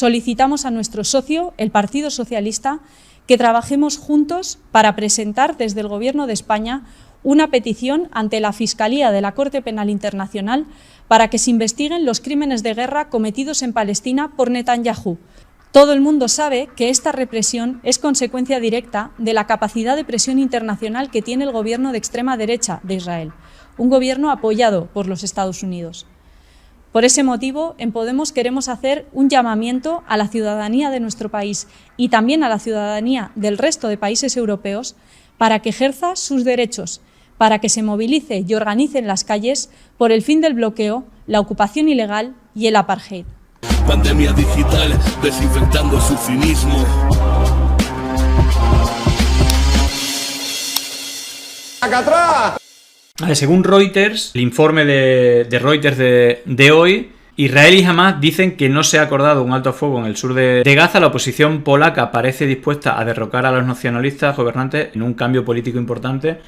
Solicitamos a nuestro socio, el Partido Socialista, que trabajemos juntos para presentar desde el Gobierno de España una petición ante la Fiscalía de la Corte Penal Internacional para que se investiguen los crímenes de guerra cometidos en Palestina por Netanyahu. Todo el mundo sabe que esta represión es consecuencia directa de la capacidad de presión internacional que tiene el gobierno de extrema derecha de Israel, un gobierno apoyado por los Estados Unidos. Por ese motivo, en Podemos queremos hacer un llamamiento a la ciudadanía de nuestro país y también a la ciudadanía del resto de países europeos para que ejerza sus derechos, para que se movilice y organice en las calles por el fin del bloqueo, la ocupación ilegal y el apartheid. Pandemia digital, desinfectando su cinismo. ¡Acá atrás! Según Reuters, el informe de Reuters de hoy, Israel y Hamás dicen que no se ha acordado un alto al fuego en el sur de Gaza. La oposición polaca parece dispuesta a derrocar a los nacionalistas gobernantes en un cambio político importante.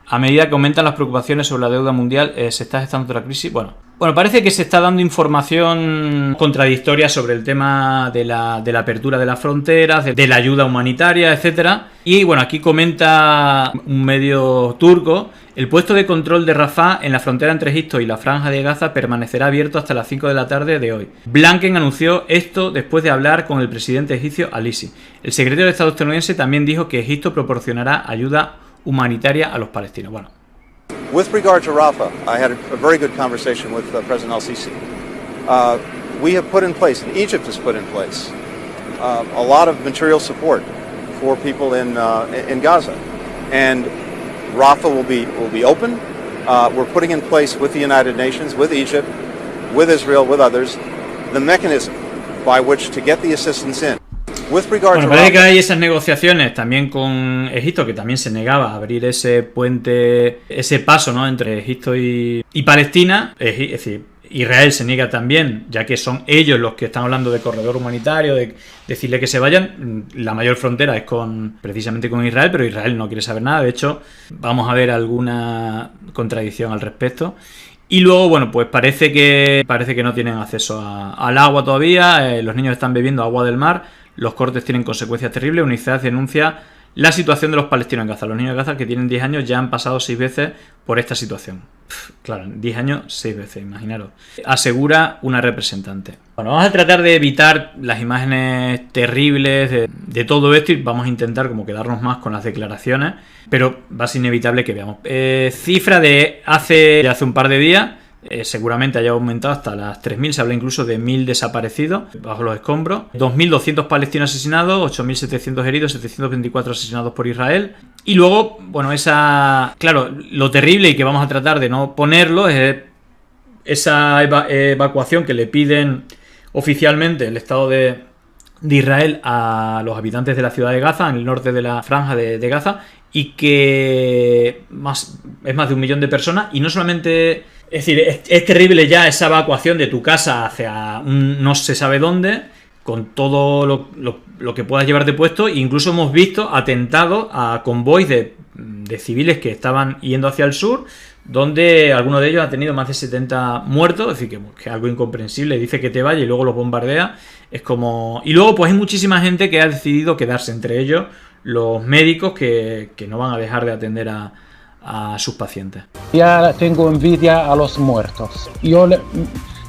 A medida que aumentan las preocupaciones sobre la deuda mundial, se está gestando otra crisis. Bueno, parece que se está dando información contradictoria sobre el tema de la apertura de las fronteras, de la ayuda humanitaria, etcétera. Y bueno, aquí comenta un medio turco: el puesto de control de Rafah en la frontera entre Egipto y la Franja de Gaza permanecerá abierto hasta las 5 de la tarde de hoy. Blinken anunció esto después de hablar con el presidente egipcio al-Sisi. El secretario de Estado estadounidense también dijo que Egipto proporcionará ayuda humanitaria a los palestinos. Bueno. With regard to Rafah, I had a very good conversation with President al-Sisi. We have put in place, and Egypt has put in place, a lot of material support for people in Gaza, and Rafah will be open. We're putting in place with the United Nations, with Egypt, with Israel, with others, the mechanism by which to get the assistance in. Bueno, parece que hay esas negociaciones también con Egipto, que también se negaba a abrir ese puente, ese paso, ¿no?, entre Egipto y Palestina. Es decir, Israel se niega también, ya que son ellos los que están hablando de corredor humanitario, de decirle que se vayan. La mayor frontera es precisamente con Israel, pero Israel no quiere saber nada. De hecho, vamos a ver alguna contradicción al respecto. Y luego, bueno, pues parece que no tienen acceso al agua todavía. Los niños están bebiendo agua del mar. Los cortes tienen consecuencias terribles. UNICEF denuncia la situación de los palestinos en Gaza. Los niños de Gaza que tienen 10 años ya han pasado 6 veces por esta situación. Claro, 10 años, 6 veces, imaginaros. Asegura una representante. Bueno, vamos a tratar de evitar las imágenes terribles de todo esto y vamos a intentar como quedarnos más con las declaraciones, pero va a ser inevitable que veamos. Cifra de hace un par de días. Seguramente haya aumentado hasta las 3.000, se habla incluso de 1.000 desaparecidos bajo los escombros, 2.200 palestinos asesinados, 8.700 heridos, 724 asesinados por Israel. Y luego, bueno, claro, lo terrible, y que vamos a tratar de no ponerlo, es esa evacuación que le piden oficialmente el Estado de Israel a los habitantes de la ciudad de Gaza, en el norte de la franja de Gaza, y que es más de 1 millón de personas. Y no solamente, es decir, es terrible ya esa evacuación de tu casa hacia no se sabe dónde, con todo lo que puedas llevarte puesto. Incluso hemos visto atentados a convoys de civiles que estaban yendo hacia el sur, donde alguno de ellos ha tenido más de 70 muertos. Es decir, que es algo incomprensible. Dice que te vaya y luego los bombardea. Es como... Y luego pues hay muchísima gente que ha decidido quedarse, entre ellos los médicos que no van a dejar de atender a sus pacientes. Ya tengo envidia a los muertos. Yo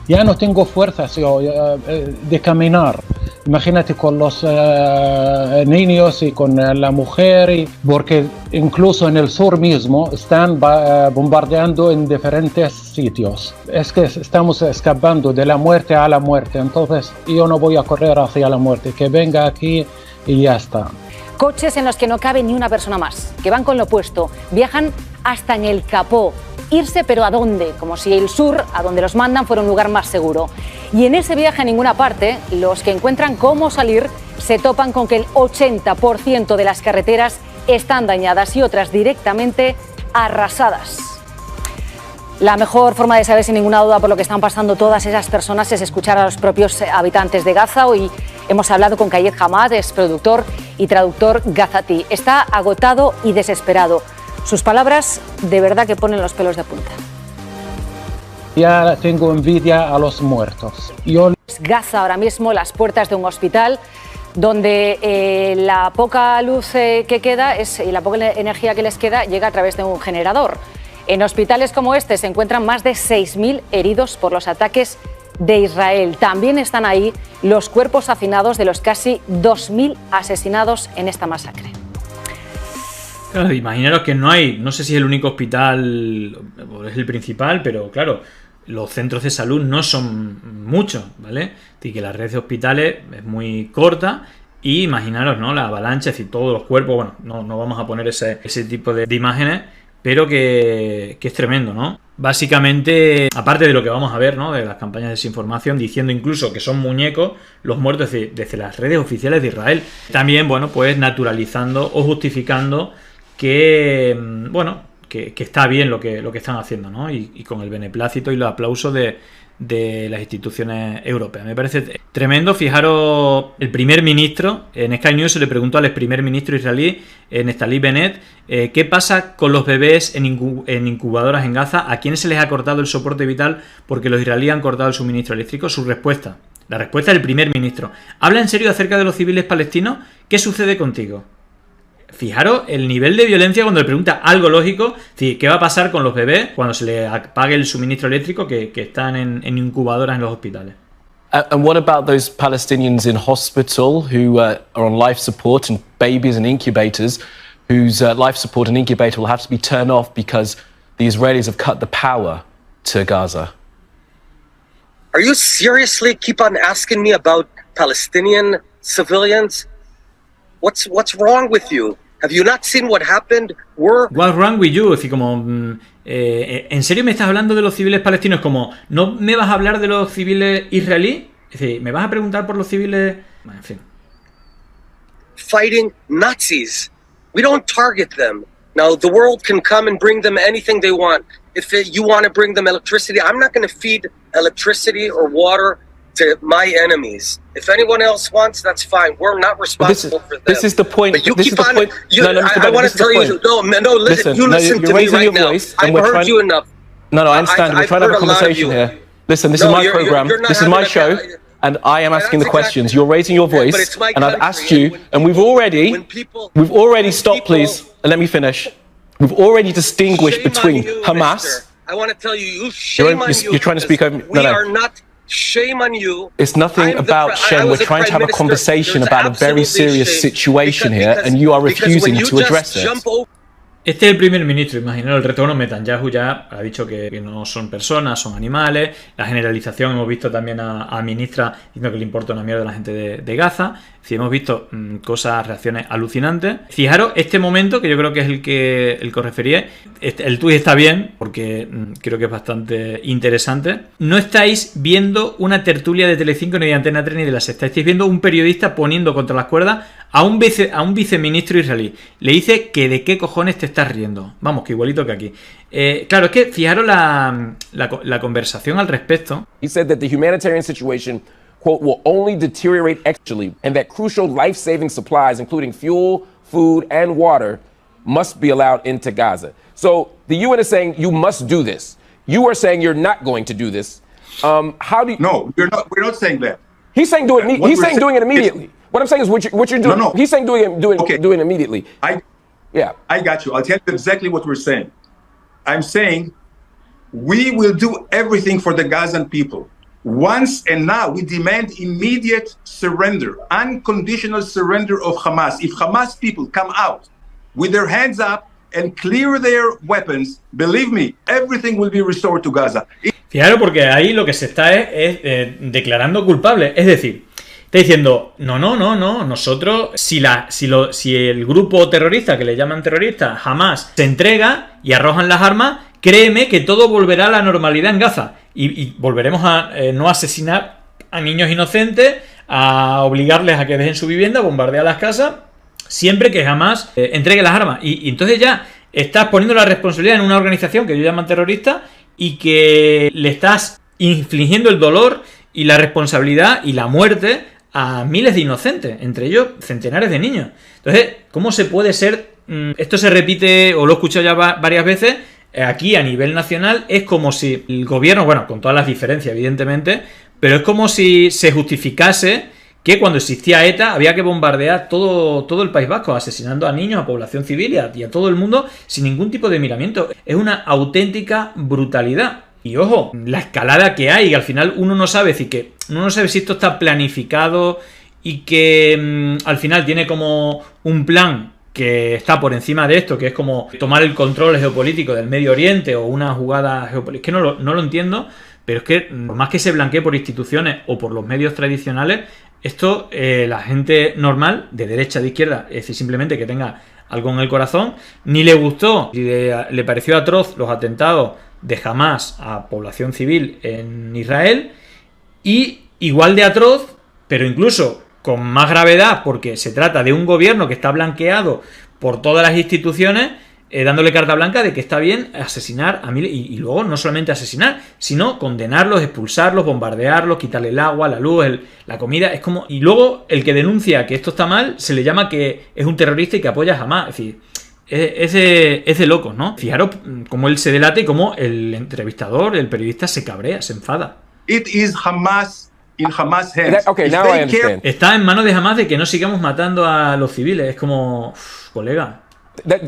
ya no tengo fuerzas de caminar. Imagínate con los niños y con la mujer, porque incluso en el sur mismo están bombardeando en diferentes sitios. Es que estamos escapando de la muerte a la muerte, entonces yo no voy a correr hacia la muerte, que venga aquí y ya está. Coches en los que no cabe ni una persona más, que van con lo opuesto, viajan hasta en el capó. Irse, pero ¿a dónde? Como si el sur, a donde los mandan, fuera un lugar más seguro. Y en ese viaje a ninguna parte, los que encuentran cómo salir se topan con que el 80% de las carreteras están dañadas y otras directamente arrasadas. La mejor forma de saber sin ninguna duda por lo que están pasando todas esas personas es escuchar a los propios habitantes de Gaza. Hoy hemos hablado con Kayed Hamad, es productor y traductor gazatí. Está agotado y desesperado. Sus palabras de verdad que ponen los pelos de punta. Ya tengo envidia a los muertos. Gaza ahora mismo, las puertas de un hospital donde la poca luz que queda y la poca energía que les queda llega a través de un generador. En hospitales como este se encuentran más de 6.000 heridos por los ataques de Israel. También están ahí los cuerpos hacinados de los casi 2.000 asesinados en esta masacre. Claro, imaginaros que no sé si es el único hospital o es el principal, pero claro, los centros de salud no son muchos, ¿vale? Y que la red de hospitales es muy corta y imaginaros, ¿no? La avalancha, es decir, todos los cuerpos, bueno, no vamos a poner ese tipo de imágenes, pero que es tremendo, ¿no? Básicamente, aparte de lo que vamos a ver, ¿no? De las campañas de desinformación, diciendo incluso que son muñecos los muertos desde las redes oficiales de Israel. También, bueno, pues naturalizando o justificando que, bueno, que está bien lo que están haciendo, ¿no? Y con el beneplácito y los aplausos de las instituciones europeas. Me parece tremendo. Fijaros, el primer ministro, en Sky News se le preguntó al ex primer ministro israelí, Naftali Bennett, ¿qué pasa con los bebés en incubadoras en Gaza? ¿A quiénes se les ha cortado el soporte vital porque los israelíes han cortado el suministro eléctrico? Su respuesta, la respuesta del primer ministro: ¿habla en serio acerca de los civiles palestinos? ¿Qué sucede contigo? Fijaros el nivel de violencia cuando le pregunta algo lógico, ¿qué va a pasar con los bebés cuando se les apague el suministro eléctrico que están en incubadoras en los hospitales? And what about those Palestinians in hospital who are on life support and babies in incubators whose life support and incubator will have to be turned off because the Israelis have cut the power to Gaza? Are you seriously keep on asking me about Palestinian civilians? What's wrong with you? Have you not seen what happened? What's wrong with you? Es decir, como, ¿en serio me estás hablando de los civiles palestinos? Como, ¿no me vas a hablar de los civiles israelíes? Es decir, ¿me vas a preguntar por los civiles? Bueno, en fin. Fighting Nazis. We don't target them. Now, the world can come and bring them anything they want. If you want to bring them electricity, I'm not going to feed electricity or water to my enemies. If anyone else wants, that's fine. We're not responsible for them. This is the point. But you this keep is the on. point. I want to tell you. No. Listen. You listen to me right now. I've heard you enough. No, I understand. We're trying to have a conversation here. Listen, this is my program. This is my show. And I am asking the questions. You're raising your voice, and I've asked you, and we've already stopped, please, and let me finish. We've already distinguished between Hamas. I want to tell you, shame on you. You're trying to speak over. We are not. Shame on you. It's nothing about shame. We're trying to have a conversation about a very serious situation here, and you are refusing to address it. Este es el primer ministro, imaginaros el retorno. Netanyahu ya ha dicho que no son personas, son animales. La generalización, hemos visto también a ministra diciendo que le importa una mierda a la gente de Gaza. Sí, hemos visto cosas, reacciones alucinantes. Fijaros este momento, que yo creo que es el que os refería. El tuit está bien, porque creo que es bastante interesante. No estáis viendo una tertulia de Telecinco, ni de Antena 3, ni de La Sexta. Estáis viendo un periodista poniendo contra las cuerdas a un viceministro israelí. Le dice que de qué cojones te estás riendo. Vamos, que igualito que aquí. Claro, es que fijaros la conversación al respecto. He said that the humanitarian situation, quote, will only deteriorate exponentially, and that crucial life-saving supplies, including fuel, food, and water, must be allowed into Gaza. So the UN is saying you must do this. You are saying you're not going to do this. How do you? No, we're not saying that. He's saying do it. He's saying doing it immediately. What I'm saying is what you're doing. No. He's saying doing it immediately. I got you. I'll tell you exactly what we're saying. I'm saying we will do everything for the Gazan people. Once and now we demand immediate surrender, unconditional surrender of Hamas. If Hamas people come out with their hands up and clear their weapons, believe me, everything will be restored to Gaza. Fijaros, porque ahí lo que se está es declarando culpable. Es decir, está diciendo, no, nosotros, si el grupo terrorista, que le llaman terrorista, Hamas, se entrega y arrojan las armas, créeme que todo volverá a la normalidad en Gaza. Y volveremos a no asesinar a niños inocentes, a obligarles a que dejen su vivienda, a bombardear las casas, siempre que Hamas entregue las armas. Y entonces ya estás poniendo la responsabilidad en una organización que ellos llaman terrorista y que le estás infligiendo el dolor y la responsabilidad y la muerte a miles de inocentes, entre ellos centenares de niños. Entonces, ¿cómo se puede ser? Esto se repite, o lo he escuchado ya varias veces, aquí a nivel nacional. Es como si el gobierno, bueno, con todas las diferencias evidentemente, pero es como si se justificase que cuando existía ETA había que bombardear todo el País Vasco, asesinando a niños, a población civil y a todo el mundo sin ningún tipo de miramiento. Es una auténtica brutalidad. Y ojo, la escalada que hay, que al final uno no sabe si esto está planificado y que al final tiene como un plan que está por encima de esto, que es como tomar el control geopolítico del Medio Oriente o una jugada geopolítica. Es que no lo entiendo, pero es que por más que se blanquee por instituciones o por los medios tradicionales, esto la gente normal, de derecha, de izquierda, es decir, simplemente que tenga algo en el corazón, ni le gustó, ni le pareció atroz los atentados de Hamás a población civil en Israel, y igual de atroz, pero incluso con más gravedad, porque se trata de un gobierno que está blanqueado por todas las instituciones, dándole carta blanca de que está bien asesinar a miles, y luego no solamente asesinar, sino condenarlos, expulsarlos, bombardearlos, quitarle el agua, la luz, la comida. Es como, y luego el que denuncia que esto está mal se le llama que es un terrorista y que apoya a Hamás. Es decir, es de locos, ¿no? Fijaros cómo él se delata y cómo el entrevistador, el periodista, se cabrea, se enfada. It is Hamas in Hamas hands. Okay, now I understand. Está en manos de Hamás de que no sigamos matando a los civiles. Es como, colega.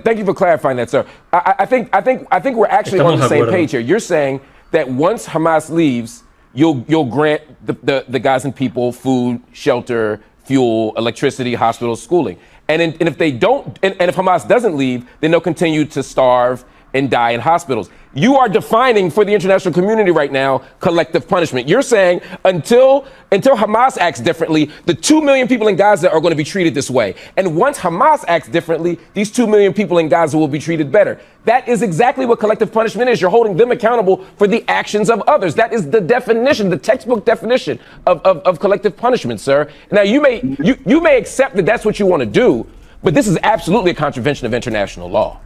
Thank you for clarifying that, sir. I think we're actually on the same page here. You're saying that once Hamas leaves, you'll grant the Gazan people food, shelter, fuel, electricity, hospitals, schooling. And if they don't, and if Hamas doesn't leave, then they'll continue to starve and die in hospitals. You are defining for the international community right now collective punishment. You're saying until Hamas acts differently, the 2 million people in Gaza are going to be treated this way. And once Hamas acts differently, these 2 million people in Gaza will be treated better. That is exactly what collective punishment is. You're holding them accountable for the actions of others. That is the definition, the textbook definition of collective punishment, sir. Now, you may accept that that's what you want to do, but this is absolutely a contravention of international law.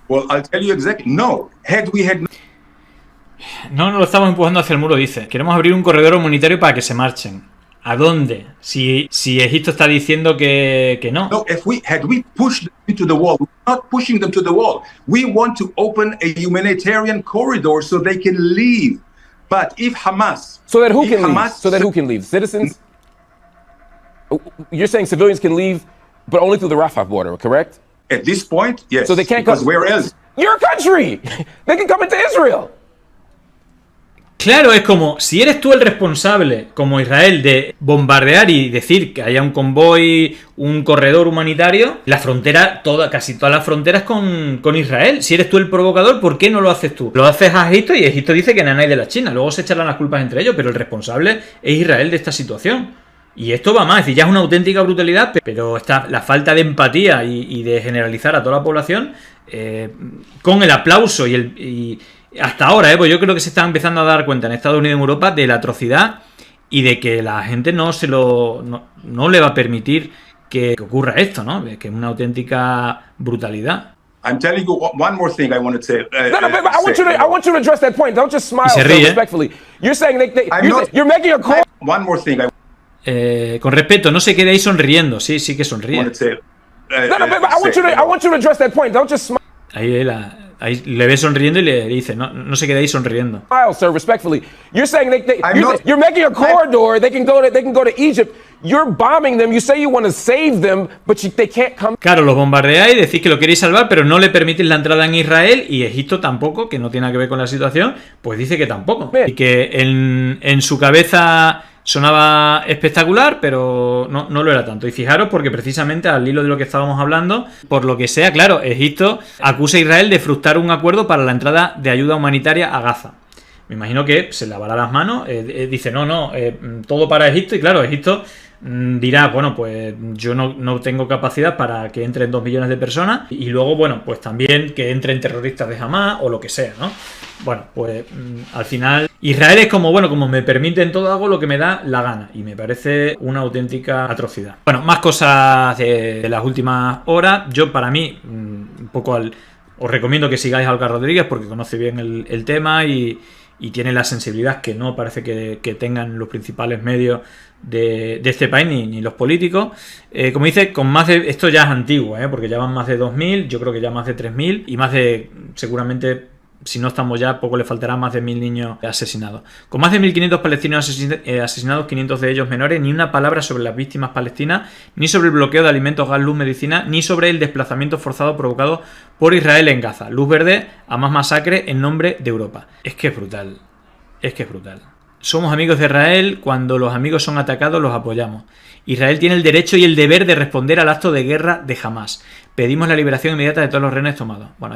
Well, I'll tell you exactly. No. No lo estamos empujando hacia el muro, dice. Queremos abrir un corredor humanitario para que se marchen. ¿A dónde? Si Egipto está diciendo que no. No, had we pushed them to the wall, we're not pushing them to the wall. We want to open a humanitarian corridor so they can leave. But if Hamas... So that who can leave? Citizens? You're saying civilians can leave, but only through the Rafah border, correct? At this point, yes. So they can't come. Where else? Your country. They can come into Israel. Claro, es como, si eres tú el responsable, como Israel, de bombardear y decir que haya un convoy, un corredor humanitario, la frontera, casi todas las fronteras con Israel. Si eres tú el provocador, ¿por qué no lo haces tú? Lo haces a Egipto y Egipto dice que no hay de la China. Luego se echarán las culpas entre ellos, pero el responsable es Israel de esta situación. Y esto va más, es decir, ya es una auténtica brutalidad, pero la falta de empatía y de generalizar a toda la población, con el aplauso y hasta ahora, pues yo creo que se está empezando a dar cuenta en Estados Unidos y en Europa de la atrocidad y de que la gente no le va a permitir que ocurra esto, ¿no? Que es una auténtica brutalidad. I'm telling you one more thing I want to say. I want you to address that point. Don't just smile so respectfully. You're saying you're making a call. One more thing. Con respeto, no se quede ahí sonriendo. Sí que sonríe. I want you to address that point. Don't just smile. Ahí le ve sonriendo y le dice, no se quede ahí sonriendo. Smile, sir, respectfully. You're saying you're making a corridor. They can go to Egypt. You're bombing them. You say you want to save them, but they can't come. Claro, los bombardeáis, decís que lo queréis salvar, pero no le permitís la entrada en Israel, y Egipto tampoco, que no tiene nada que ver con la situación, pues dice que tampoco. Y que en su cabeza sonaba espectacular, pero no lo era tanto. Y fijaros, porque precisamente al hilo de lo que estábamos hablando, por lo que sea, claro, Egipto acusa a Israel de frustrar un acuerdo para la entrada de ayuda humanitaria a Gaza. Me imagino que se lavará las manos, dice todo para Egipto, y claro, Egipto dirá, bueno, pues yo no tengo capacidad para que entren 2 millones de personas, y luego, bueno, pues también que entren terroristas de Hamás o lo que sea, ¿no? Bueno, pues al final Israel es como, bueno, como me permiten todo, hago lo que me da la gana, y me parece una auténtica atrocidad. Bueno, más cosas de las últimas horas. Yo, para mí, un poco os recomiendo que sigáis a Olga Rodríguez, porque conoce bien el tema y tiene la sensibilidad que no parece que tengan los principales medios de este país, ni los políticos. Como dice, con más de... Esto ya es antiguo, porque ya van más de 2.000, yo creo que ya más de 3.000, y más de, seguramente, si no estamos ya, poco le faltará, más de 1000 niños asesinados. Con más de 1500 palestinos asesinados, 500 de ellos menores, ni una palabra sobre las víctimas palestinas, ni sobre el bloqueo de alimentos, gas, luz, medicina, ni sobre el desplazamiento forzado provocado por Israel en Gaza. Luz verde a más masacre en nombre de Europa. Es que es brutal. Es que es brutal. Somos amigos de Israel, cuando los amigos son atacados los apoyamos. Israel tiene el derecho y el deber de responder al acto de guerra de Hamás. Pedimos la liberación inmediata de todos los rehenes tomados. Bueno,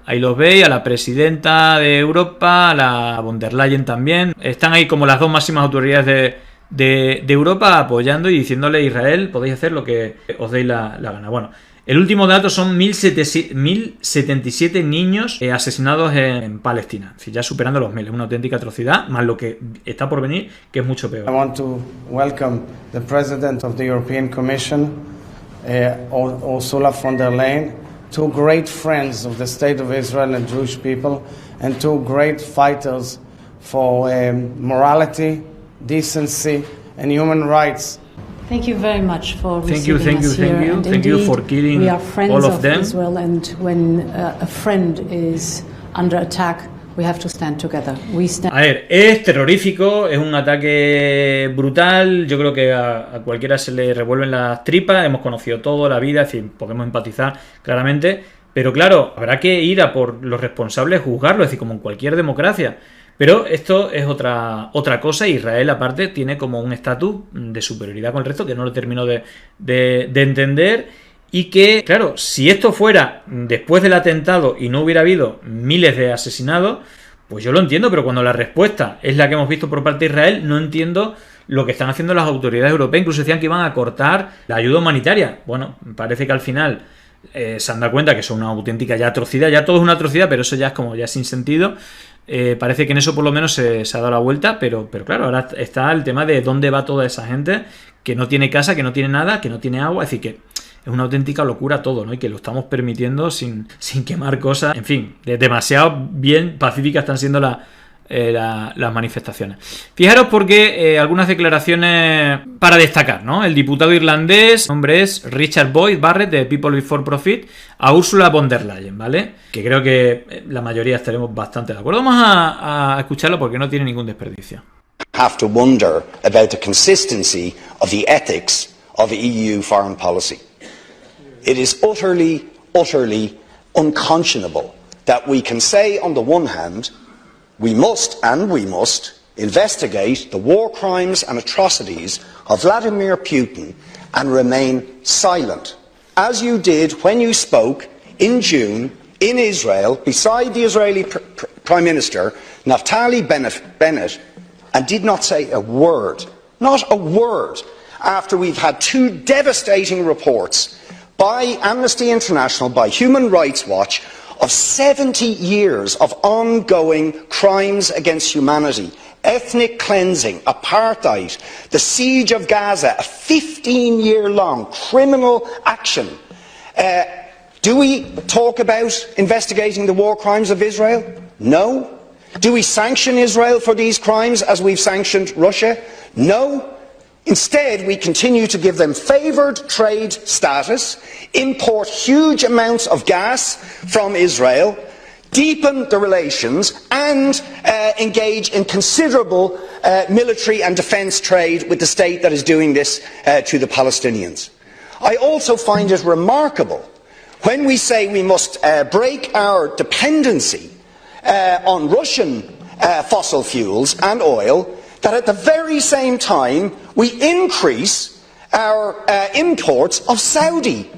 ahí los veis, a la presidenta de Europa, a la von der Leyen también. Están ahí como las dos máximas autoridades de Europa apoyando y diciéndole a Israel, podéis hacer lo que os deis la gana. Bueno, el último dato son 1077 niños asesinados en Palestina. Es decir, ya superando los 1000. Es una auténtica atrocidad, más lo que está por venir, que es mucho peor. I want to welcome the President of the European Commission, Ursula von der Leyen, two great friends of the State of Israel and Jewish people, and two great fighters for morality, decency, and human rights. Thank you very much for receiving us here. Thank you for killing we are friends all of them. Israel, and when a friend is under attack, we have to stand together. A ver, es terrorífico, es un ataque brutal. Yo creo que a cualquiera se le revuelven las tripas. Hemos conocido todo, la vida, es decir, podemos empatizar claramente. Pero claro, habrá que ir a por los responsables, juzgarlos, es decir, como en cualquier democracia. Pero esto es otra cosa. Israel, aparte, tiene como un estatus de superioridad con el resto que no lo termino de entender. Y que, claro, si esto fuera después del atentado y no hubiera habido miles de asesinados, pues yo lo entiendo, pero cuando la respuesta es la que hemos visto por parte de Israel, no entiendo lo que están haciendo las autoridades europeas. Incluso decían que iban a cortar la ayuda humanitaria. Bueno, parece que al final se han dado cuenta que son una auténtica ya atrocidad. Ya todo es una atrocidad, pero eso ya es como ya sin sentido. Parece que en eso por lo menos se ha dado la vuelta, pero claro, ahora está el tema de dónde va toda esa gente que no tiene casa, que no tiene nada, que no tiene agua. Es decir, que es una auténtica locura todo, ¿no? Y que lo estamos permitiendo sin quemar cosas. En fin, demasiado bien pacíficas están siendo las manifestaciones. Fijaros porque algunas declaraciones para destacar, ¿no? El diputado irlandés, su nombre es Richard Boyd Barrett, de People Before Profit, a Ursula von der Leyen, ¿vale? Que creo que la mayoría estaremos bastante de acuerdo. Vamos a escucharlo porque no tiene ningún desperdicio. Have to wonder about the consistency of the ethics of EU foreign policy. It is utterly unconscionable that we can say on the one hand, we must investigate the war crimes and atrocities of Vladimir Putin and remain silent, as you did when you spoke in June in Israel beside the Israeli Prime Minister Naftali Bennett and did not say a word, not a word, after we've had two devastating reports by Amnesty International, by Human Rights Watch, of 70 years of ongoing crimes against humanity, ethnic cleansing, apartheid, the siege of Gaza, a 15-year-long criminal action. Do we talk about investigating the war crimes of Israel? No. Do we sanction Israel for these crimes as we've sanctioned Russia? No. Instead, we continue to give them favoured trade status, import huge amounts of gas from Israel, deepen the relations and engage in considerable military and defence trade with the state that is doing this to the Palestinians. I also find it remarkable when we say we must break our dependency on Russian fossil fuels and oil, that at the very same time we increase our imports of Saudi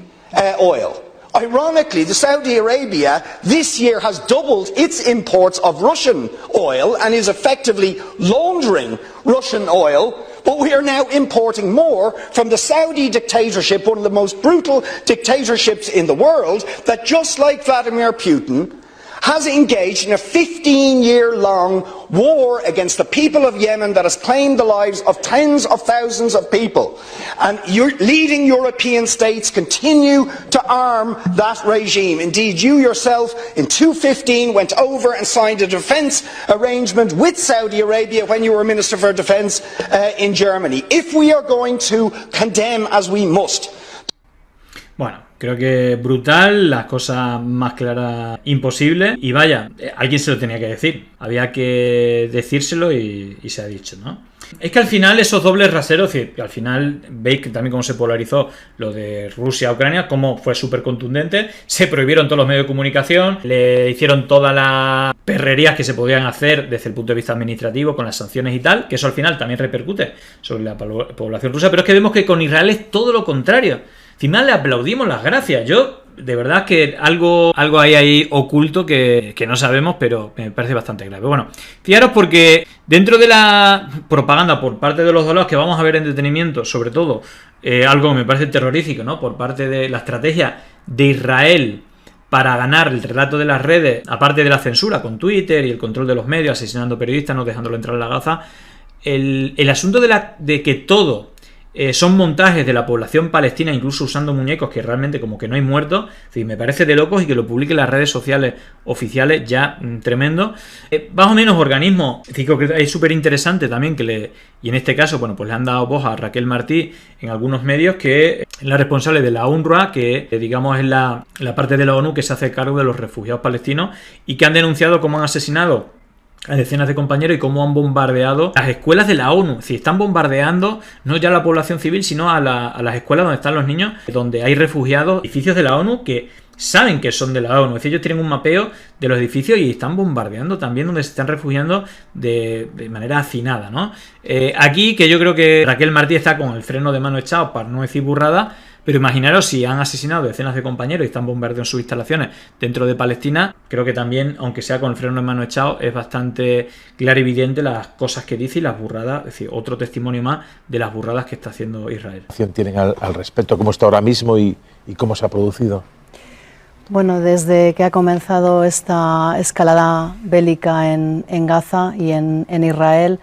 oil. Ironically, the Saudi Arabia this year has doubled its imports of Russian oil and is effectively laundering Russian oil, but we are now importing more from the Saudi dictatorship, one of the most brutal dictatorships in the world, that just like Vladimir Putin has engaged in a 15-year-long war against the people of Yemen that has claimed the lives of tens of thousands of people. And leading European states continue to arm that regime. Indeed, you yourself in 2015 went over and signed a defence arrangement with Saudi Arabia when you were Minister for Defence in Germany. If we are going to condemn, as we must. Bueno, Creo que brutal, las cosas más claras imposible. Y vaya, alguien se lo tenía que decir. Había que decírselo y se ha dicho, ¿no? Es que al final esos dobles raseros, que al final veis que también cómo se polarizó lo de Rusia-Ucrania, cómo fue súper contundente, se prohibieron todos los medios de comunicación, le hicieron todas las perrerías que se podían hacer desde el punto de vista administrativo con las sanciones y tal, que eso al final también repercute sobre la población rusa, pero es que vemos que con Israel es todo lo contrario. Encima le aplaudimos las gracias. Yo, de verdad que algo hay ahí oculto que no sabemos, pero me parece bastante grave. Bueno, fijaros porque dentro de la propaganda por parte de los dos lados que vamos a ver en detenimiento, sobre todo, algo que me parece terrorífico, ¿no? Por parte de la estrategia de Israel para ganar el relato de las redes, aparte de la censura con Twitter y el control de los medios, asesinando periodistas, no dejándolo entrar en la Gaza, el asunto de que todo son montajes de la población palestina, incluso usando muñecos que realmente como que no hay muertos, en fin, me parece de locos, y que lo publiquen las redes sociales oficiales ya tremendo. Más o menos organismos, es decir, que es súper interesante también y en este caso, bueno, pues le han dado voz a Raquel Martí en algunos medios, que es la responsable de la UNRWA, que digamos es la parte de la ONU que se hace cargo de los refugiados palestinos, y que han denunciado cómo han asesinado a decenas de compañeros y cómo han bombardeado las escuelas de la ONU. Es decir, están bombardeando no ya a la población civil, sino a las escuelas donde están los niños, donde hay refugiados, edificios de la ONU que saben que son de la ONU. Es decir, ellos tienen un mapeo de los edificios y están bombardeando también donde se están refugiando de manera hacinada, ¿no? Aquí, que yo creo que Raquel Martí está con el freno de mano echado, para no decir burrada, pero imaginaros si han asesinado decenas de compañeros y están bombardeando sus instalaciones dentro de Palestina. Creo que también, aunque sea con el freno de mano echado, es bastante claro y evidente las cosas que dice y las burradas, es decir, otro testimonio más de las burradas que está haciendo Israel. ¿Qué tienen al respecto? ¿Cómo está ahora mismo y cómo se ha producido? Bueno, desde que ha comenzado esta escalada bélica en Gaza y en Israel,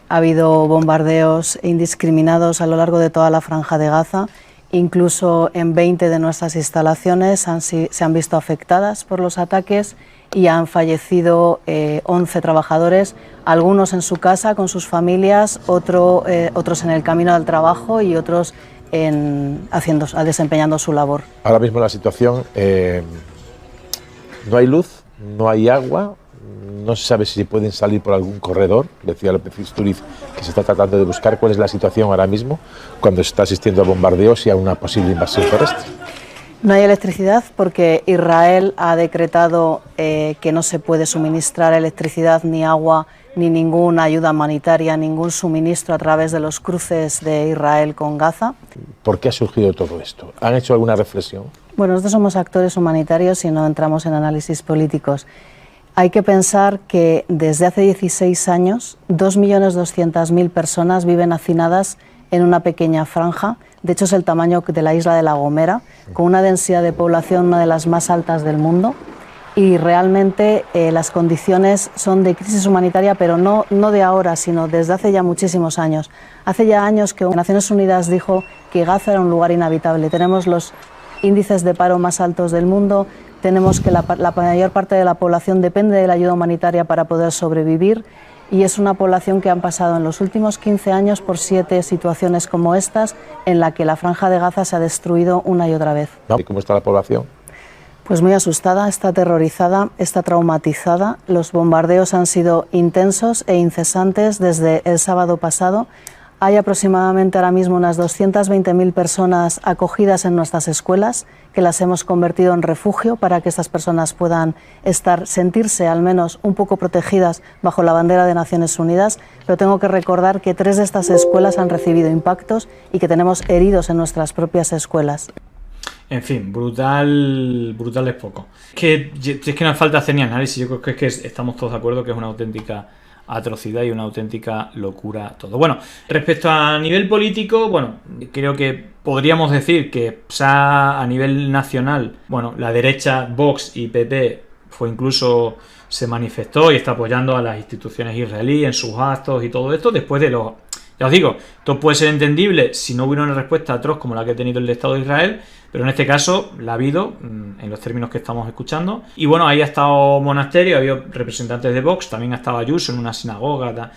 ha habido bombardeos indiscriminados a lo largo de toda la franja de Gaza. Incluso en 20 de nuestras instalaciones se han visto afectadas por los ataques y han fallecido 11 trabajadores, algunos en su casa con sus familias, otros en el camino al trabajo y otros desempeñando su labor. Ahora mismo la situación, no hay luz, no hay agua, no se sabe si pueden salir por algún corredor. Decía López Istúriz que se está tratando de buscar cuál es la situación ahora mismo cuando se está asistiendo a bombardeos y a una posible invasión terrestre. No hay electricidad porque Israel ha decretado que no se puede suministrar electricidad ni agua ni ninguna ayuda humanitaria, ningún suministro a través de los cruces de Israel con Gaza. ¿Por qué ha surgido todo esto? ¿Han hecho alguna reflexión? Bueno, nosotros somos actores humanitarios y no entramos en análisis políticos. Hay que pensar que desde hace 16 años 2.200.000 personas viven hacinadas en una pequeña franja. De hecho, es el tamaño de la isla de La Gomera, con una densidad de población una de las más altas del mundo. Y realmente las condiciones son de crisis humanitaria, pero no de ahora, sino desde hace ya muchísimos años. Hace ya años que Naciones Unidas dijo que Gaza era un lugar inhabitable. Tenemos los índices de paro más altos del mundo. Tenemos que la mayor parte de la población depende de la ayuda humanitaria para poder sobrevivir, y es una población que han pasado en los últimos 15 años por 7 situaciones como estas, en la que la franja de Gaza se ha destruido una y otra vez. ¿Y cómo está la población? Pues muy asustada, está aterrorizada, está traumatizada. Los bombardeos han sido intensos e incesantes desde el sábado pasado. Hay aproximadamente ahora mismo unas 220.000 personas acogidas en nuestras escuelas, que las hemos convertido en refugio para que estas personas puedan sentirse al menos un poco protegidas bajo la bandera de Naciones Unidas. Pero tengo que recordar que 3 de estas escuelas han recibido impactos y que tenemos heridos en nuestras propias escuelas. En fin, brutal es poco. Es que no hace falta hacer ni análisis. Yo creo que estamos todos de acuerdo que es una auténtica atrocidad y una auténtica locura todo. Bueno, respecto a nivel político, bueno, creo que podríamos decir que a nivel nacional, bueno, la derecha, Vox y PP, se manifestó y está apoyando a las instituciones israelíes en sus actos y todo esto, después de los... Ya os digo, esto puede ser entendible si no hubiera una respuesta atroz como la que ha tenido el Estado de Israel, pero en este caso la ha habido en los términos que estamos escuchando. Y bueno, ahí ha estado Monasterio, ha habido representantes de Vox, también ha estado Ayuso en una sinagoga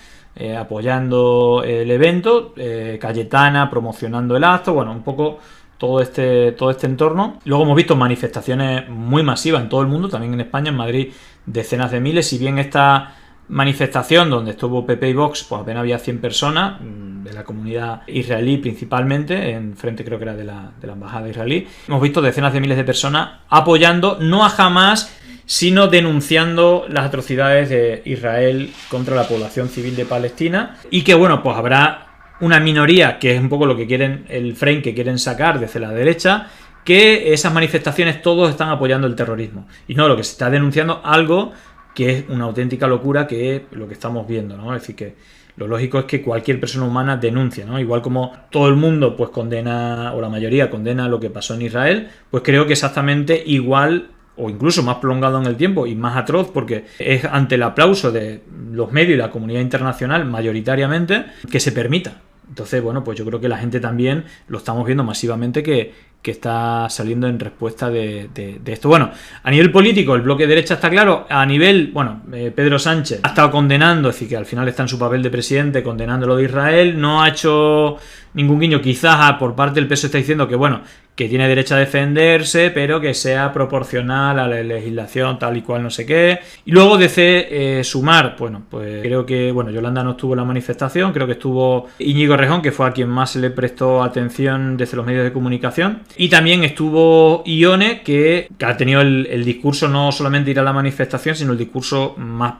apoyando el evento, Cayetana promocionando el acto, bueno, un poco todo este entorno. Luego hemos visto manifestaciones muy masivas en todo el mundo, también en España, en Madrid, decenas de miles. Si bien esta manifestación donde estuvo PP y Vox, pues apenas había 100 personas de la comunidad israelí principalmente, en frente creo que era de la embajada israelí, hemos visto decenas de miles de personas apoyando no a Hamás, sino denunciando las atrocidades de Israel contra la población civil de Palestina, y que bueno, pues habrá una minoría, que es un poco lo que quieren, el frame que quieren sacar desde la derecha, que esas manifestaciones todos están apoyando el terrorismo, y no, lo que se está denunciando algo que es una auténtica locura, que es lo que estamos viendo, ¿no? Es decir, que lo lógico es que cualquier persona humana denuncia, ¿no? Igual como todo el mundo pues condena, o la mayoría condena lo que pasó en Israel, pues creo que exactamente igual, o incluso más prolongado en el tiempo y más atroz, porque es ante el aplauso de los medios y la comunidad internacional mayoritariamente que se permita. Entonces, bueno, pues yo creo que la gente también lo estamos viendo masivamente que está saliendo en respuesta de esto. Bueno, a nivel político el bloque de derecha está claro. A nivel, bueno, Pedro Sánchez ha estado condenando, es decir, que al final está en su papel de presidente condenando lo de Israel, no ha hecho ningún guiño, quizás por parte del PSOE está diciendo que bueno, que tiene derecho a defenderse, pero que sea proporcional a la legislación tal y cual no sé qué. Y luego desde Sumar, bueno, pues creo que, bueno, Yolanda no estuvo en la manifestación, creo que estuvo Íñigo Rejón, que fue a quien más se le prestó atención desde los medios de comunicación, y también estuvo Ione, que ha tenido el discurso, no solamente ir a la manifestación, sino el discurso más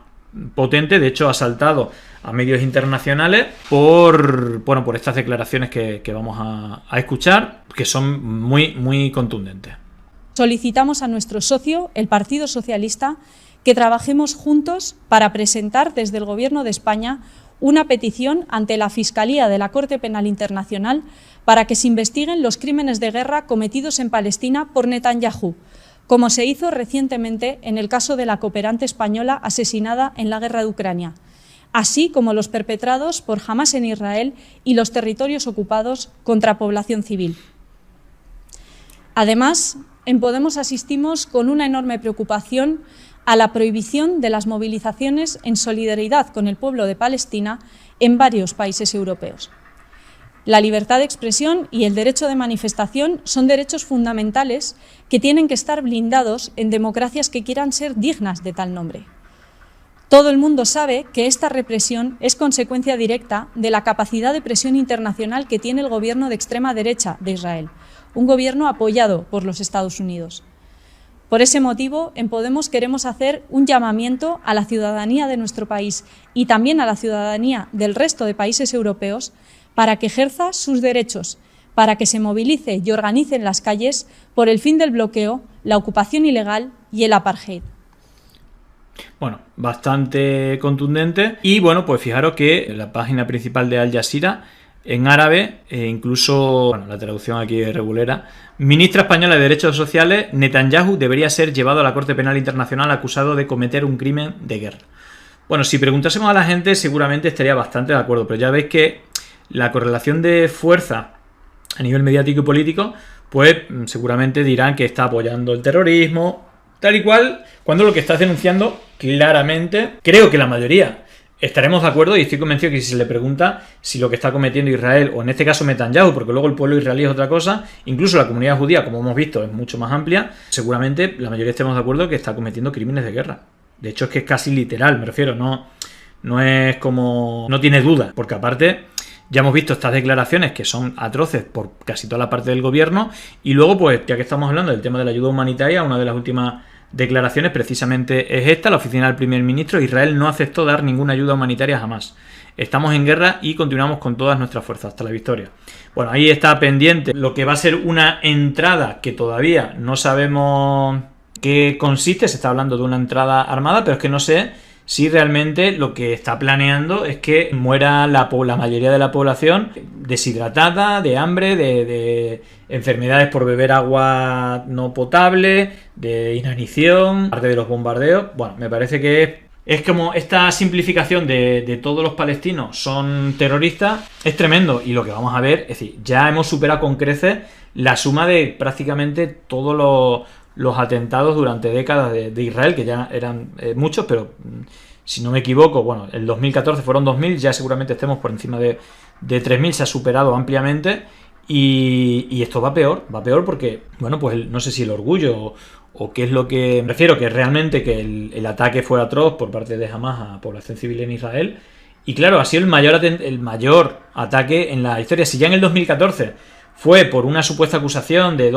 potente. De hecho ha saltado a medios internacionales por estas declaraciones que vamos a escuchar, que son muy contundentes. Solicitamos a nuestro socio, el Partido Socialista, que trabajemos juntos para presentar desde el Gobierno de España una petición ante la Fiscalía de la Corte Penal Internacional para que se investiguen los crímenes de guerra cometidos en Palestina por Netanyahu, como se hizo recientemente en el caso de la cooperante española asesinada en la guerra de Ucrania, así como los perpetrados por Hamás en Israel y los territorios ocupados contra población civil. Además, en Podemos asistimos con una enorme preocupación a la prohibición de las movilizaciones en solidaridad con el pueblo de Palestina en varios países europeos. La libertad de expresión y el derecho de manifestación son derechos fundamentales que tienen que estar blindados en democracias que quieran ser dignas de tal nombre. Todo el mundo sabe que esta represión es consecuencia directa de la capacidad de presión internacional que tiene el gobierno de extrema derecha de Israel, un gobierno apoyado por los Estados Unidos. Por ese motivo, en Podemos queremos hacer un llamamiento a la ciudadanía de nuestro país y también a la ciudadanía del resto de países europeos para que ejerza sus derechos, para que se movilice y organice en las calles por el fin del bloqueo, la ocupación ilegal y el apartheid. Bueno, bastante contundente. Y bueno, pues fijaros que la página principal de Al Jazeera, en árabe, incluso, bueno, la traducción aquí es regulera, ministra española de Derechos Sociales, Netanyahu debería ser llevado a la Corte Penal Internacional acusado de cometer un crimen de guerra. Bueno, si preguntásemos a la gente seguramente estaría bastante de acuerdo, pero ya veis que la correlación de fuerza a nivel mediático y político, pues seguramente dirán que está apoyando el terrorismo, tal y cual, cuando lo que está denunciando claramente, creo que la mayoría estaremos de acuerdo, y estoy convencido que si se le pregunta si lo que está cometiendo Israel, o en este caso Netanyahu, porque luego el pueblo israelí es otra cosa, incluso la comunidad judía, como hemos visto, es mucho más amplia, seguramente la mayoría estemos de acuerdo que está cometiendo crímenes de guerra. De hecho es que es casi literal, me refiero, no es como... no tiene duda, porque aparte ya hemos visto estas declaraciones que son atroces por casi toda la parte del gobierno, y luego pues ya que estamos hablando del tema de la ayuda humanitaria, una de las últimas declaraciones precisamente es esta: la oficina del primer ministro, Israel no aceptó dar ninguna ayuda humanitaria jamás. Estamos en guerra y continuamos con todas nuestras fuerzas hasta la victoria. Bueno, ahí está pendiente lo que va a ser una entrada que todavía no sabemos qué consiste. Se está hablando de una entrada armada, pero es que no sé si realmente lo que está planeando es que muera la mayoría de la población deshidratada, de hambre, de enfermedades por beber agua no potable, de inanición, parte de los bombardeos. Bueno, me parece que es como esta simplificación de todos los palestinos son terroristas, es tremendo. Y lo que vamos a ver, es decir, ya hemos superado con creces la suma de prácticamente todos los atentados durante décadas de Israel, que ya eran muchos, pero si no me equivoco, bueno, el 2014 fueron 2.000, ya seguramente estemos por encima de 3.000, se ha superado ampliamente. Y esto va peor porque, bueno, pues no sé si el orgullo o qué es lo que... Me refiero que realmente que el ataque fue atroz por parte de Hamas a población civil en Israel. Y claro, ha sido el mayor ataque en la historia. Si ya en el 2014 fue por una supuesta acusación de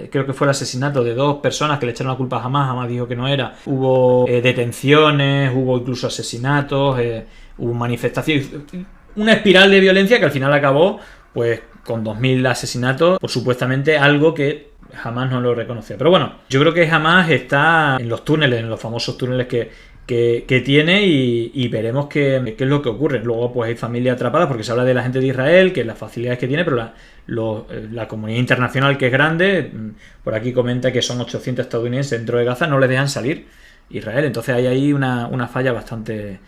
creo que fue el asesinato de 2 personas que le echaron la culpa a Hamas dijo que no era. Hubo detenciones, hubo incluso asesinatos, hubo manifestaciones. Una espiral de violencia que al final acabó pues con 2.000 asesinatos por supuestamente algo que Hamas no lo reconocía. Pero bueno, yo creo que Hamas está en los túneles, en los famosos túneles que tiene y veremos qué es lo que ocurre. Luego pues hay familias atrapadas porque se habla de la gente de Israel, que las facilidades que tiene, pero la comunidad internacional, que es grande, por aquí comenta que son 800 estadounidenses dentro de Gaza, no les dejan salir Israel. Entonces hay ahí una falla bastante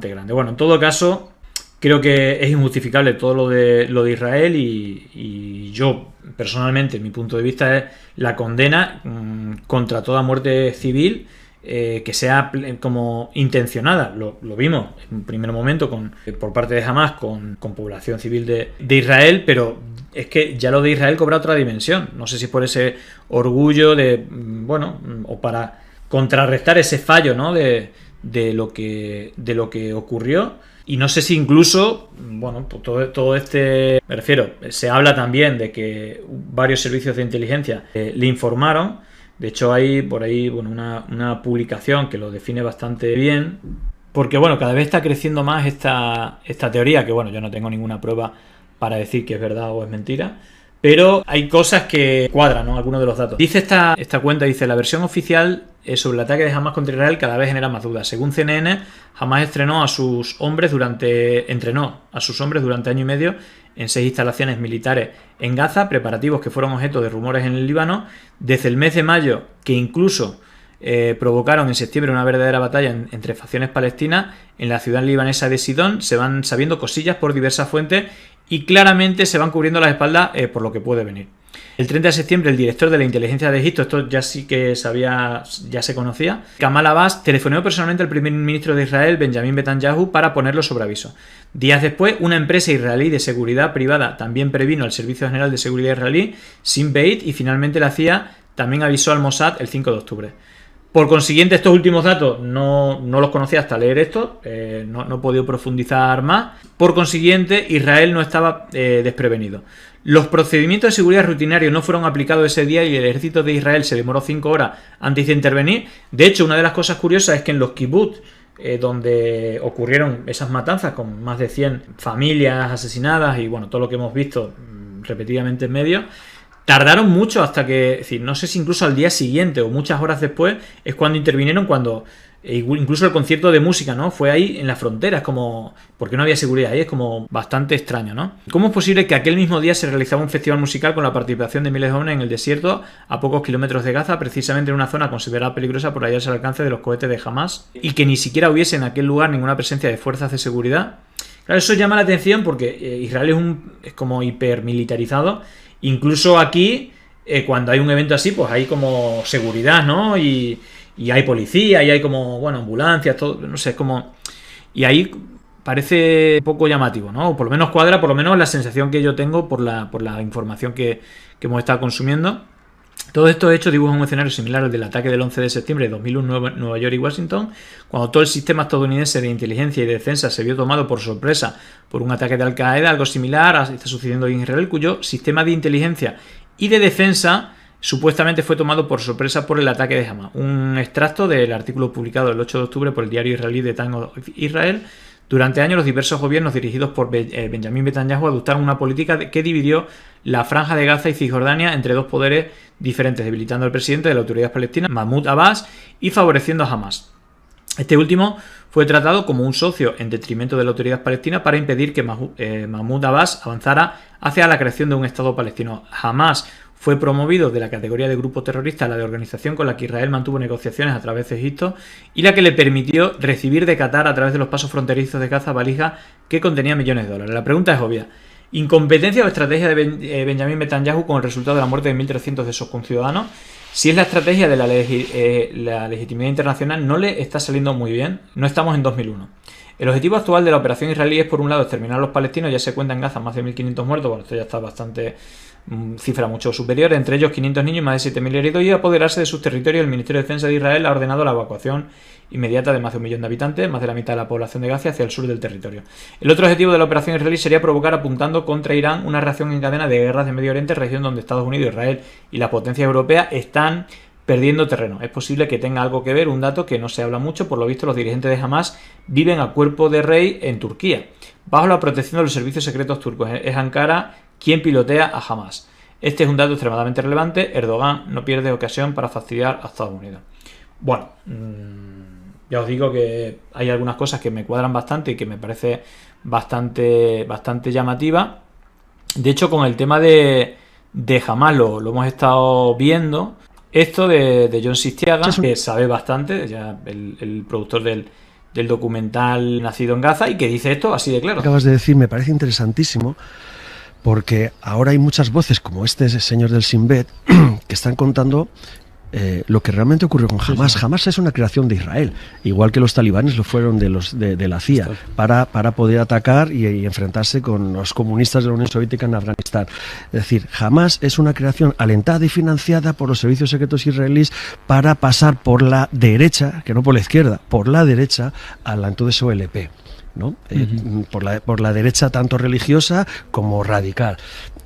grande. Bueno, en todo caso, creo que es injustificable todo lo de Israel y yo personalmente, mi punto de vista es la condena contra toda muerte civil que sea como intencionada. Lo vimos en un primer momento por parte de Hamas con población civil de Israel, pero es que ya lo de Israel cobra otra dimensión. No sé si por ese orgullo o para contrarrestar ese fallo, ¿no? de lo que ocurrió. Y no sé si incluso, pues todo este... Me refiero, se habla también de que varios servicios de inteligencia le informaron. De hecho, hay por ahí una publicación que lo define bastante bien. Porque, cada vez está creciendo más esta teoría, que, yo no tengo ninguna prueba para decir que es verdad o es mentira. Pero hay cosas que cuadran, ¿no? Algunos de los datos. Dice esta cuenta, la versión oficial sobre el ataque de Hamas contra Israel cada vez genera más dudas. Según CNN, Hamas entrenó a sus hombres durante año y medio en 6 instalaciones militares en Gaza, preparativos que fueron objeto de rumores en el Líbano desde el mes de mayo, que incluso provocaron en septiembre una verdadera batalla entre facciones palestinas en la ciudad libanesa de Sidón. Se van sabiendo cosillas por diversas fuentes y claramente se van cubriendo las espaldas por lo que puede venir. El 30 de septiembre, el director de la inteligencia de Egipto, esto ya sí que ya se conocía, Kamal Abbas, telefoneó personalmente al primer ministro de Israel, Benjamin Netanyahu, para ponerlo sobre aviso. Días después, una empresa israelí de seguridad privada también previno al Servicio General de Seguridad israelí, Shin Bet, y finalmente la CIA también avisó al Mossad el 5 de octubre. Por consiguiente, estos últimos datos no los conocía hasta leer esto, no he podido profundizar más. Por consiguiente, Israel no estaba desprevenido. Los procedimientos de seguridad rutinarios no fueron aplicados ese día y el ejército de Israel se demoró 5 horas antes de intervenir. De hecho, una de las cosas curiosas es que en los kibbutz, donde ocurrieron esas matanzas con más de 100 familias asesinadas y todo lo que hemos visto repetidamente en medios, tardaron mucho hasta que, no sé si incluso al día siguiente o muchas horas después, es cuando intervinieron, incluso el concierto de música, ¿no? Fue ahí en la frontera, es como... porque no había seguridad ahí, es como bastante extraño, ¿no? ¿Cómo es posible que aquel mismo día se realizaba un festival musical con la participación de miles de jóvenes en el desierto a pocos kilómetros de Gaza, precisamente en una zona considerada peligrosa por hallarse al alcance de los cohetes de Hamas, y que ni siquiera hubiese en aquel lugar ninguna presencia de fuerzas de seguridad? Claro, eso llama la atención porque Israel es como hipermilitarizado. Incluso aquí, cuando hay un evento así, pues hay como seguridad, ¿no? Y hay policía, y hay como, ambulancias, todo, no sé, es como... Y ahí parece poco llamativo, ¿no? O por lo menos cuadra, por lo menos la sensación que yo tengo por la información que hemos estado consumiendo. Todos estos hechos dibujan un escenario similar al del ataque del 11 de septiembre de 2001 en Nueva York y Washington, cuando todo el sistema estadounidense de inteligencia y de defensa se vio tomado por sorpresa por un ataque de Al-Qaeda. Algo similar está sucediendo en Israel, cuyo sistema de inteligencia y de defensa supuestamente fue tomado por sorpresa por el ataque de Hamas. Un extracto del artículo publicado el 8 de octubre por el diario israelí The Times of Israel. Durante años, los diversos gobiernos dirigidos por Benjamin Netanyahu adoptaron una política que dividió la franja de Gaza y Cisjordania entre dos poderes diferentes, debilitando al presidente de la autoridad palestina, Mahmoud Abbas, y favoreciendo a Hamas. Este último fue tratado como un socio en detrimento de la autoridad palestina para impedir que Mahmoud Abbas avanzara hacia la creación de un Estado palestino. Hamas fue promovido de la categoría de grupo terrorista a la de organización con la que Israel mantuvo negociaciones a través de Egipto y la que le permitió recibir de Qatar a través de los pasos fronterizos de Gaza valijas que contenían millones de dólares. La pregunta es obvia. ¿Incompetencia o estrategia de Benjamin Netanyahu con el resultado de la muerte de 1.300 de sus conciudadanos? Si es la estrategia de la legitimidad internacional, no le está saliendo muy bien. No estamos en 2001. El objetivo actual de la operación israelí es, por un lado, exterminar a los palestinos. Ya se cuenta en Gaza más de 1.500 muertos. Bueno, esto ya está bastante... cifra mucho superior, entre ellos 500 niños y más de 7.000 heridos, y apoderarse de sus territorios. El Ministerio de Defensa de Israel ha ordenado la evacuación inmediata de más de 1 millón de habitantes, más de la mitad de la población de Gaza, hacia el sur del territorio. El otro objetivo de la operación israelí sería provocar, apuntando contra Irán, una reacción en cadena de guerras de Medio Oriente, región donde Estados Unidos, Israel y las potencias europeas están perdiendo terreno. Es posible que tenga algo que ver un dato que no se habla mucho. Por lo visto, los dirigentes de Hamas viven a cuerpo de rey en Turquía, bajo la protección de los servicios secretos turcos. Es Ankara quien pilotea a Hamas. Este es un dato extremadamente relevante. Erdogan no pierde ocasión para fastidiar a Estados Unidos. Bueno, ya os digo que hay algunas cosas que me cuadran bastante y que me parece bastante llamativa. De hecho, con el tema de Hamas lo hemos estado viendo. Esto de John Sistiaga, que sabe bastante, ya el productor del documental Nacido en Gaza, y que dice esto así de claro. Acabas de decir, me parece interesantísimo, porque ahora hay muchas voces como este señor del Shin Bet que están contando lo que realmente ocurrió con Hamas. Sí, sí. Hamas es una creación de Israel, igual que los talibanes lo fueron de la CIA, para poder atacar y enfrentarse con los comunistas de la Unión Soviética en Afganistán. Es decir, Hamas es una creación alentada y financiada por los servicios secretos israelíes para pasar por la derecha, que no por la izquierda, por la derecha a la entonces OLP, ¿no? Por la derecha tanto religiosa como radical.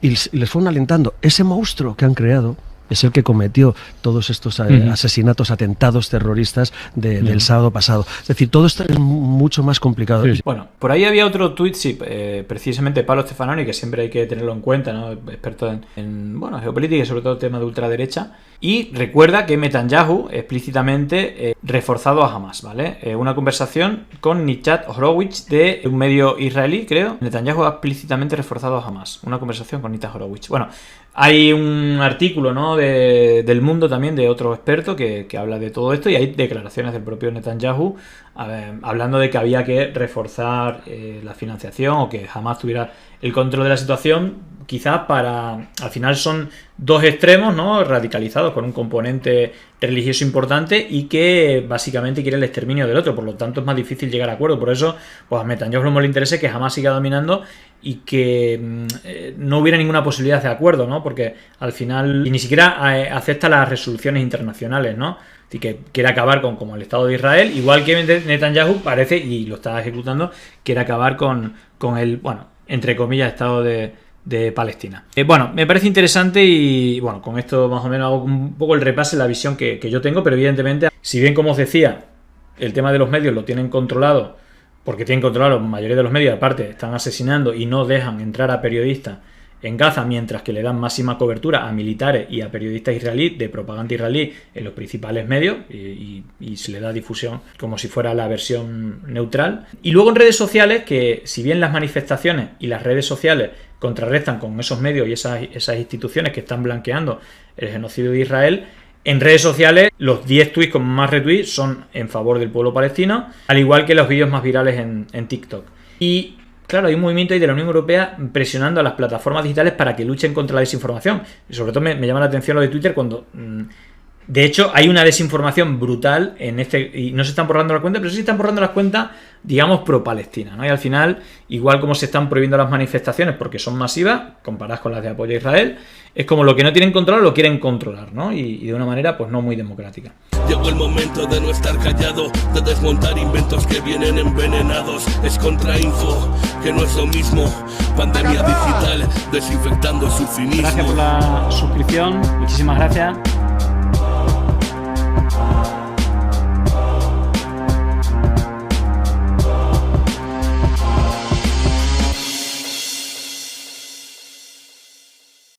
Y les fueron alentando. Ese monstruo que han creado es el que cometió todos estos asesinatos, atentados terroristas del sábado pasado. Es decir, todo esto es mucho más complicado. Sí. Bueno, por ahí había otro tuit, sí, precisamente Pablo Stefanoni, que siempre hay que tenerlo en cuenta, ¿no? Experto en geopolítica y sobre todo el tema de ultraderecha. Y recuerda que Netanyahu explícitamente reforzado a Hamas, ¿vale? Una conversación con Nichat Horowitz de un medio israelí, creo. Netanyahu ha explícitamente reforzado a Hamas. Una conversación con Nichat Horowitz. Bueno, hay un artículo, ¿no?, del Mundo también, de otro experto que habla de todo esto, y hay declaraciones del propio Netanyahu hablando de que había que reforzar la financiación, o que Hamas tuviera el control de la situación, quizás al final son dos extremos, ¿no?, radicalizados con un componente religioso importante, y que básicamente quiere el exterminio del otro. Por lo tanto, es más difícil llegar a acuerdo. Por eso, pues a Netanyahu no le interesa que Hamas siga dominando y que no hubiera ninguna posibilidad de acuerdo, ¿no? Porque al final ni siquiera acepta las resoluciones internacionales, ¿no? Así que quiere acabar con el Estado de Israel, igual que Netanyahu parece, y lo está ejecutando, quiere acabar con el, bueno, entre comillas, Estado de Palestina. Bueno, me parece interesante, y bueno, con esto más o menos hago un poco el repaso, la visión que yo tengo, pero evidentemente, si bien, como os decía, el tema de los medios lo tienen controlado, porque tienen controlado la mayoría de los medios, aparte están asesinando y no dejan entrar a periodistas en Gaza, mientras que le dan máxima cobertura a militares y a periodistas israelíes de propaganda israelí en los principales medios, y se le da difusión como si fuera la versión neutral. Y luego en redes sociales, que si bien las manifestaciones y las redes sociales contrarrestan con esos medios y esas instituciones que están blanqueando el genocidio de Israel, en redes sociales los 10 tweets con más retweets son en favor del pueblo palestino, al igual que los vídeos más virales en TikTok. Y claro, hay un movimiento ahí de la Unión Europea presionando a las plataformas digitales para que luchen contra la desinformación. Y sobre todo me llama la atención lo de Twitter, cuando de hecho hay una desinformación brutal y no se están borrando las cuentas, pero sí se están borrando las cuentas, digamos, pro-Palestina, ¿no? Y al final, igual como se están prohibiendo las manifestaciones porque son masivas, comparadas con las de apoyo a Israel, es como lo que no tienen control lo quieren controlar, ¿no? Y de una manera pues no muy democrática. Llegó el momento de no estar callado, de desmontar inventos que vienen envenenados. Es contrainfo, que no es lo mismo. Pandemia digital, desinfectando su cinismo. Gracias por la suscripción, muchísimas gracias.